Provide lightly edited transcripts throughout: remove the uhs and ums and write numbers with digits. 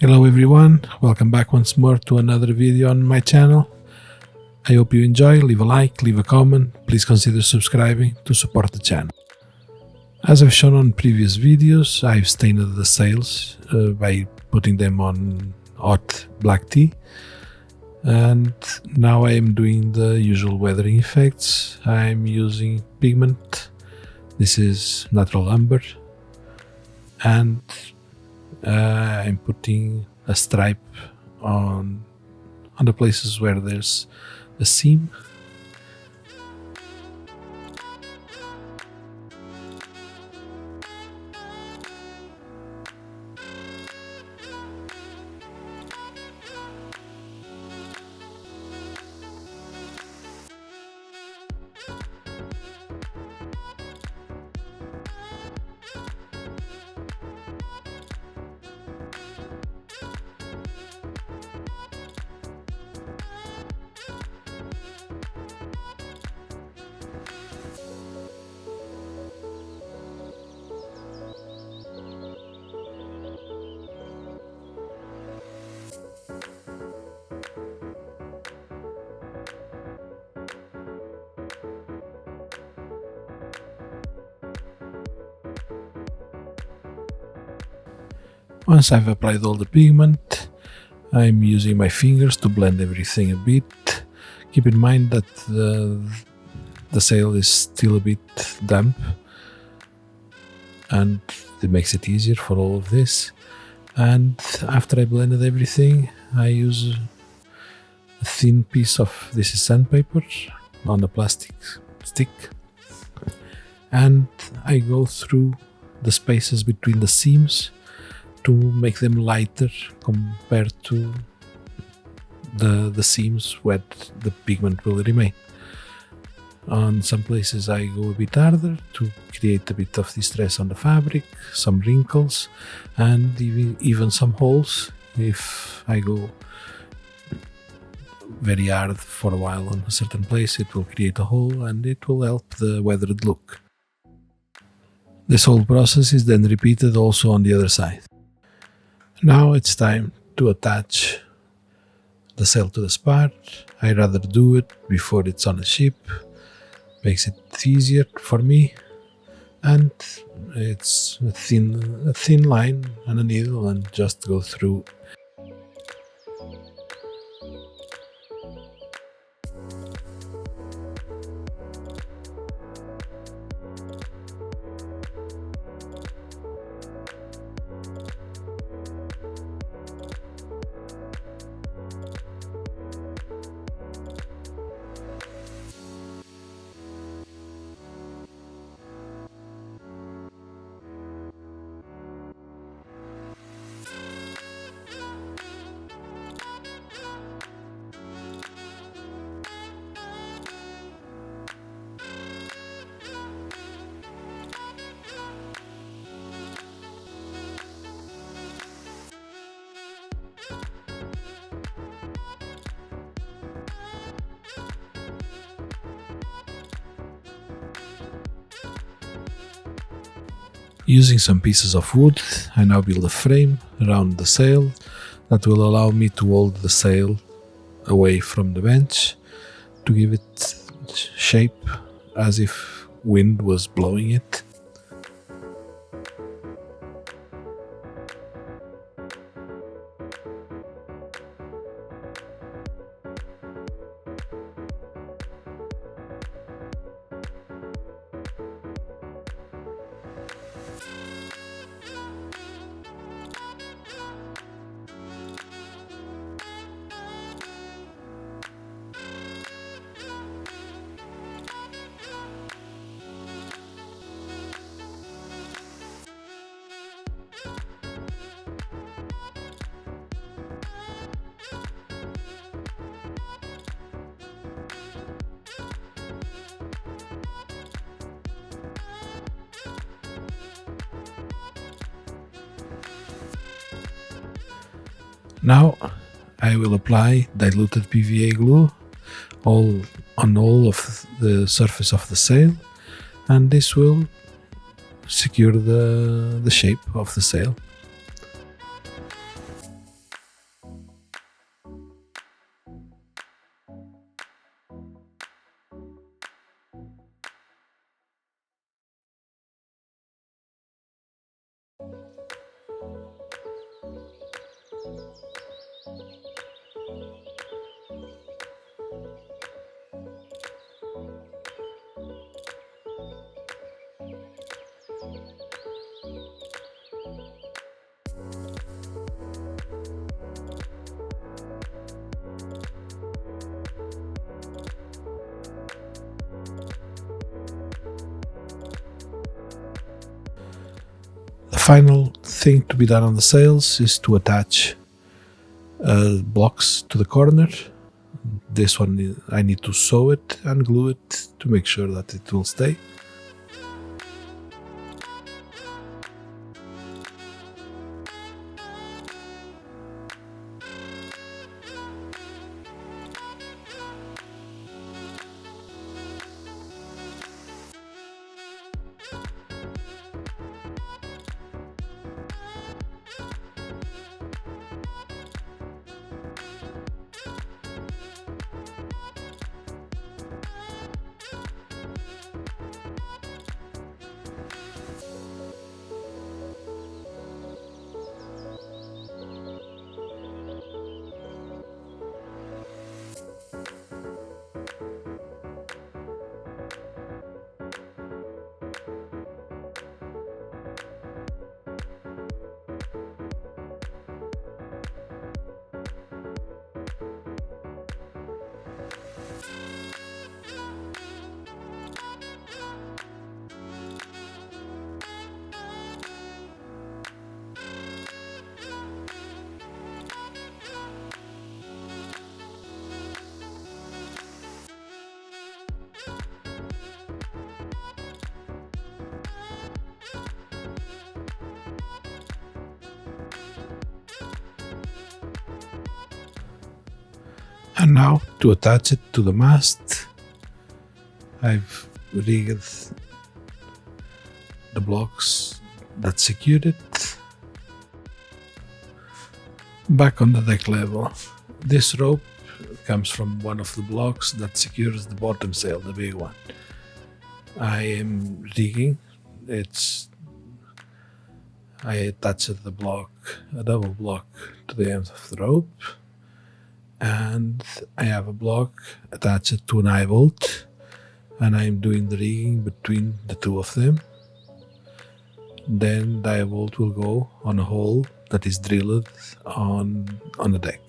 Hello everyone, welcome back once more to another video on my channel. I hope you enjoy. Leave a like, leave a comment, please consider subscribing to support the channel. As I've shown on previous videos, I've stained the sails by putting them on hot black tea, and now I am doing the usual weathering effects. I'm using pigment. This is natural umber, and I'm putting a stripe on the places where there's a seam. Once I've applied all the pigment, I'm using my fingers to blend everything a bit. Keep in mind that the sail is still a bit damp, and it makes it easier for all of this. And after I blended everything, I use a thin piece of this is sandpaper on a plastic stick, and I go through the spaces between the seams to make them lighter compared to the seams where the pigment will remain. On some places I go a bit harder to create a bit of distress on the fabric, some wrinkles, and even some holes. If I go very hard for a while on a certain place, it will create a hole and it will help the weathered look. This whole process is then repeated also on the other side. Now it's time to attach the sail to the spar. I rather do it before it's on a ship. Makes it easier for me, and it's a thin line and a needle, and just go through. Using some pieces of wood, I now build a frame around the sail that will allow me to hold the sail away from the bench to give it shape as if wind was blowing it. Now I will apply diluted PVA glue on all of the surface of the sail, and this will secure the shape of the sail. final thing to be done on the sails is to attach blocks to the corner. This one I need to sew it and glue it to make sure that it will stay. And now to attach it to the mast, I've rigged the blocks that secured it. Back on the deck level, this rope comes from one of the blocks that secures the bottom sail, the big one. I am rigging, I attached the block, a double block, to the end of the rope, and I have a block attached to an eye bolt, and I'm doing the rigging between the two of them. Then the eye bolt will go on a hole that is drilled on the deck.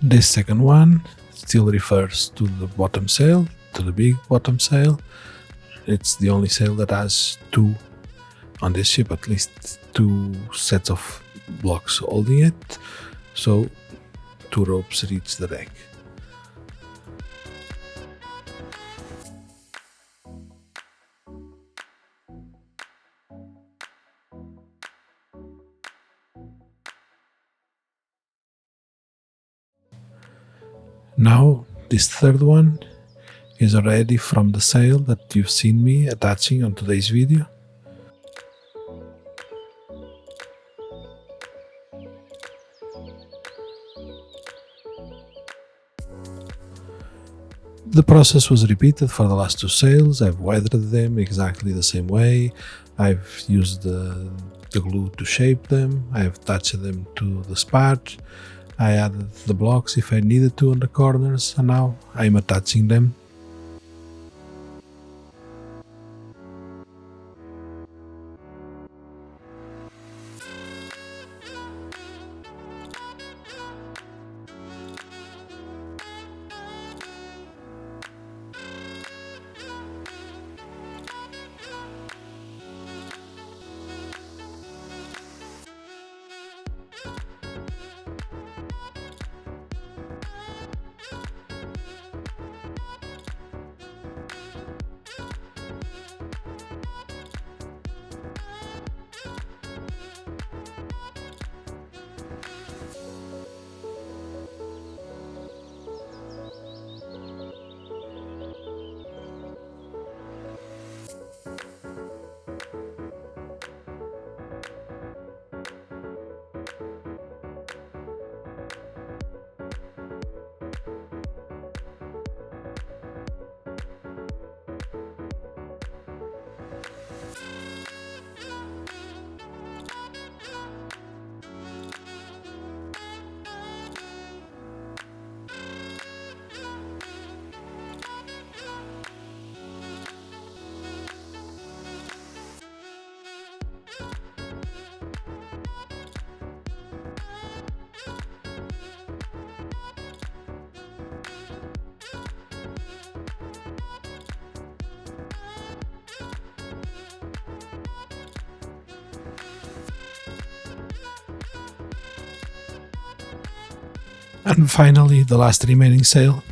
This second one still refers to the bottom sail, to the big bottom sail. It's the only sail that has two, on this ship at least, two sets of blocks holding it, so two ropes reach the deck. Now this third one is already from the sail that you've seen me attaching on today's video. The process was repeated for the last two sails. I've weathered them exactly the same way. I've used the glue to shape them. I've attached them to the spat. I added the blocks if I needed to on the corners, and now I'm attaching them. And finally, the last remaining sail.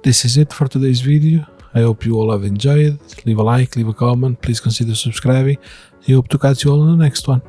This is it for today's video. I hope you all have enjoyed. Leave a like, leave a comment, please consider subscribing. I hope to catch you all in the next one.